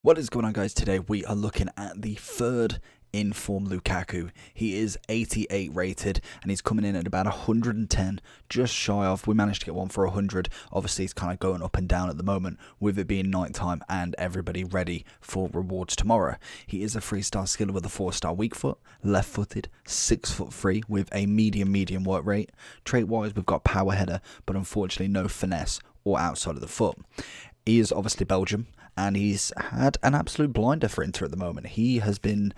What is going on, guys? Today we are looking at the third in-form Lukaku. He is 88 rated and he's coming in at about 110, just shy of. We managed to get one for 100. Obviously he's kind of going up and down at the moment with it being night time and everybody ready for rewards tomorrow. He is a 3-star skiller with a 4-star weak foot, left footed, 6'3" with a medium work rate. Trait wise we've got power header, but unfortunately no finesse or outside of the foot. He is obviously Belgium, and he's had an absolute blinder for Inter at the moment. He has been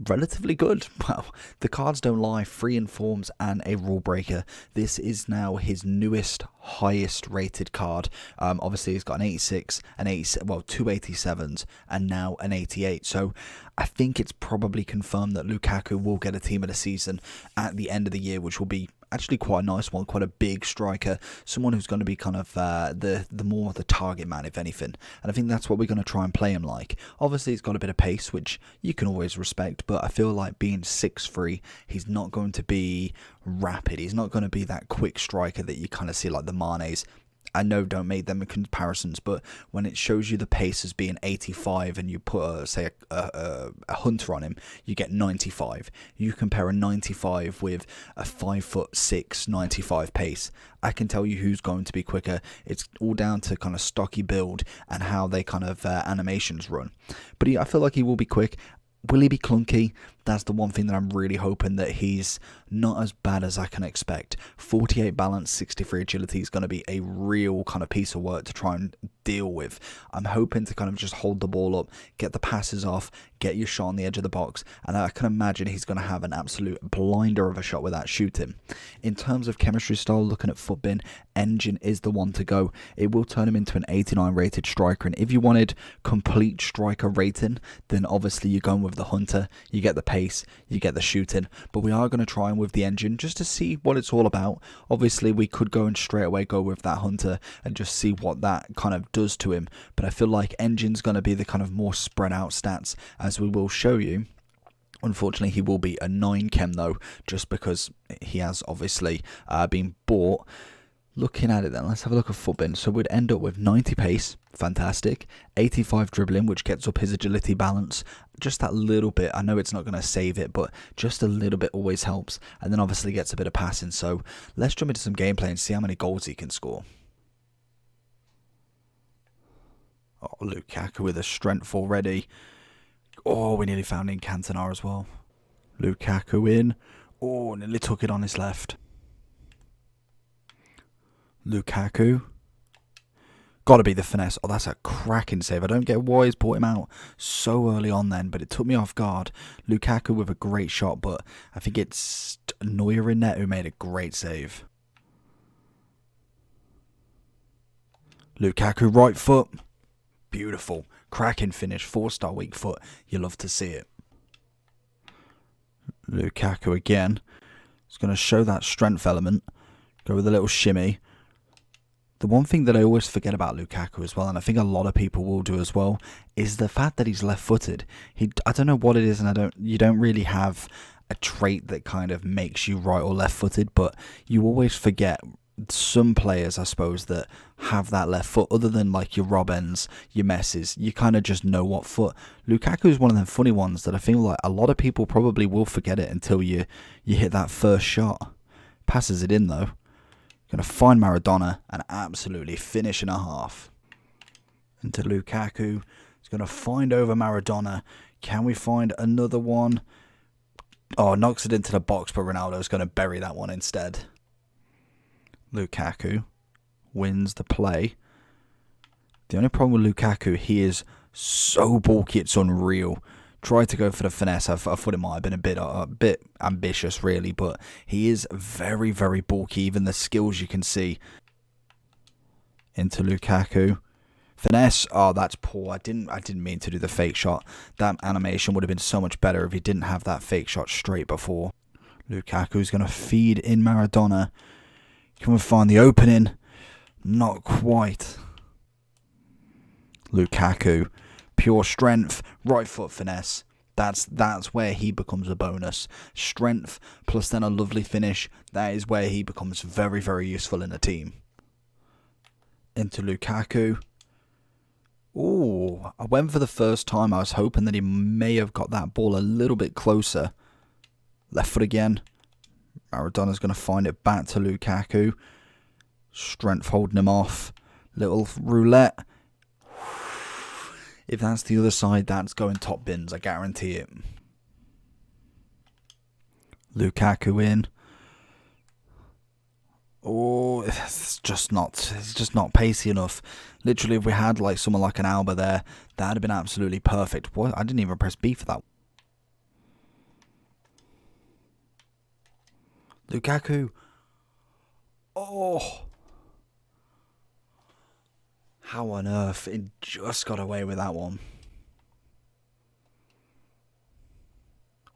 relatively good. Well, the cards don't lie. 3 informs and a rule breaker. This is now his newest, highest rated card. Obviously, he's got an 86, two 87s, and now an 88. So I think it's probably confirmed that Lukaku will get a team of the season at the end of the year, which will be actually quite a nice one, quite a big striker, someone who's going to be kind of the target man, if anything. And I think that's what we're going to try and play him like. Obviously, he's got a bit of pace, which you can always respect, but I feel like being 6'3", he's not going to be rapid. He's not going to be that quick striker that you kind of see like the Manes. I know don't make them in comparisons, but when it shows you the pace as being 85 and you put, say, a Hunter on him, you get 95. You compare a 95 with a 5'6", 95 pace. I can tell you who's going to be quicker. It's all down to kind of stocky build and how they kind of animations run. But I feel like he will be quick. Will he be clunky? That's the one thing that I'm really hoping that he's not as bad as I can expect. 48 balance, 63 agility is going to be a real kind of piece of work to try and deal with. I'm hoping to kind of just hold the ball up, get the passes off, get your shot on the edge of the box, and I can imagine he's going to have an absolute blinder of a shot with that shooting. In terms of chemistry style, looking at Footbin, Engine is the one to go. It will turn him into an 89 rated striker, and if you wanted complete striker rating, then obviously you're going with the Hunter. You get the pace, you get the shooting, but we are going to try him with the Engine just to see what it's all about. Obviously we could go and straight away go with that Hunter and just see what that kind of does to him, but I feel like Engine's going to be the kind of more spread out stats, as we will show you. Unfortunately, he will be a 9 chem though, just because he has obviously been bought. Looking at it then, let's have a look at Footbin. So we'd end up with 90 pace, fantastic, 85 dribbling, which gets up his agility balance just that little bit. I know it's not going to save it, but just a little bit always helps. And then obviously gets a bit of passing. So let's jump into some gameplay and see how many goals he can score. Oh, Lukaku with a strength already. Oh, we nearly found in Cantona as well. Lukaku in. Oh, nearly took it on his left. Lukaku. Got to be the finesse. Oh, that's a cracking save. I don't get why he's brought him out so early on then, but it took me off guard. Lukaku with a great shot, but I think it's Neuer in net who made a great save. Lukaku right foot. Beautiful. Cracking finish. 4-star weak foot. You love to see it. Lukaku again. It's going to show that strength element. Go with a little shimmy. The one thing that I always forget about Lukaku as well, and I think a lot of people will do as well, is the fact that he's left-footed. I don't know what it is, and you don't really have a trait that kind of makes you right or left-footed, but you always forget some players, I suppose, that have that left foot, other than like your Robbins, your Messis. You kind of just know what foot. Lukaku is one of them funny ones that I feel like a lot of people probably will forget it until you hit that first shot. Passes it in though. Going to find Maradona and absolutely finish in a half. Into Lukaku. He's going to find over Maradona. Can we find another one? Oh, knocks it into the box, but Ronaldo's going to bury that one instead. Lukaku wins the play. The only problem with Lukaku, he is so bulky, it's unreal. Tried to go for the finesse. I thought it might have been a bit ambitious, really, but he is very, very bulky. Even the skills you can see. Into Lukaku, finesse. Oh, that's poor. I didn't mean to do the fake shot. That animation would have been so much better if he didn't have that fake shot straight before. Lukaku's going to feed in Maradona. Can we find the opening? Not quite. Lukaku. Pure strength, right foot finesse. That's where he becomes a bonus. Strength plus then a lovely finish. That is where he becomes very, very useful in a team. Into Lukaku. Ooh, I went for the first time. I was hoping that he may have got that ball a little bit closer. Left foot again. Maradona's going to find it back to Lukaku. Strength holding him off. Little roulette. If that's the other side, that's going top bins. I guarantee it. Lukaku in. Oh, it's just not pacey enough. Literally, if we had like someone like an Alba there, that'd have been absolutely perfect. What? I didn't even press B for that. Lukaku. Oh. How on earth? It just got away with that one.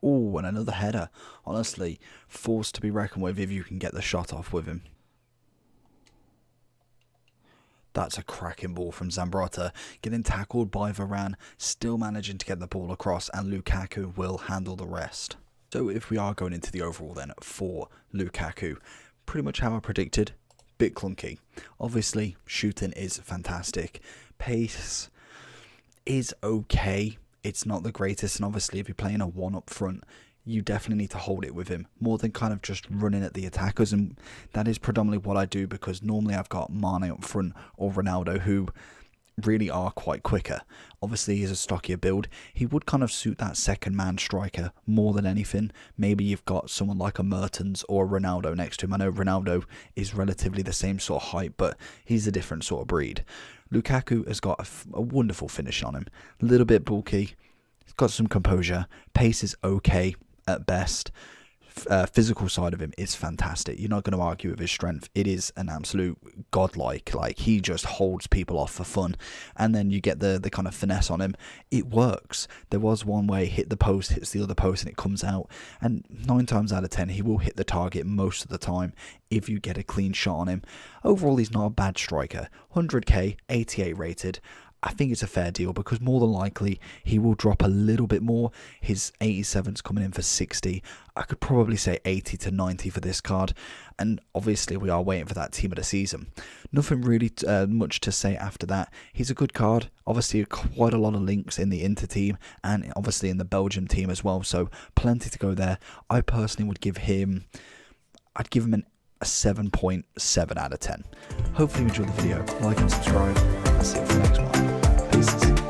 Oh, and another header. Honestly, forced to be reckoned with if you can get the shot off with him. That's a cracking ball from Zambrotta, getting tackled by Varane, still managing to get the ball across, and Lukaku will handle the rest. So if we are going into the overall then for Lukaku, pretty much how I predicted, bit clunky. Obviously, shooting is fantastic. Pace is okay. It's not the greatest, and obviously if you're playing a one up front, you definitely need to hold it with him more than kind of just running at the attackers, and that is predominantly what I do because normally I've got Mane up front or Ronaldo who really are quite quicker. Obviously he's a stockier build. He would kind of suit that second man striker more than anything. Maybe you've got someone like a Mertens or a Ronaldo next to him. I know Ronaldo is relatively the same sort of height, but he's a different sort of breed. Lukaku has got a wonderful finish on him. A little bit bulky. He's got some composure. Pace is okay at best. Physical side of him is fantastic. You're not going to argue with his strength. It is an absolute godlike. Like, he just holds people off for fun. And then you get the kind of finesse on him. It works. There was one way, hit the post, hits the other post, and it comes out. And 9 times out of 10, he will hit the target most of the time if you get a clean shot on him. Overall, he's not a bad striker. 100k, 88 rated. I think it's a fair deal because more than likely he will drop a little bit more. His 87's coming in for 60. I could probably say 80 to 90 for this card. And obviously we are waiting for that team of the season. Nothing really much to say after that. He's a good card. Obviously quite a lot of links in the Inter team and obviously in the Belgium team as well. So plenty to go there. I personally would give him, a 7.7 out of 10. Hopefully you enjoyed the video. Like and subscribe. I'll see you for the next one. Peace.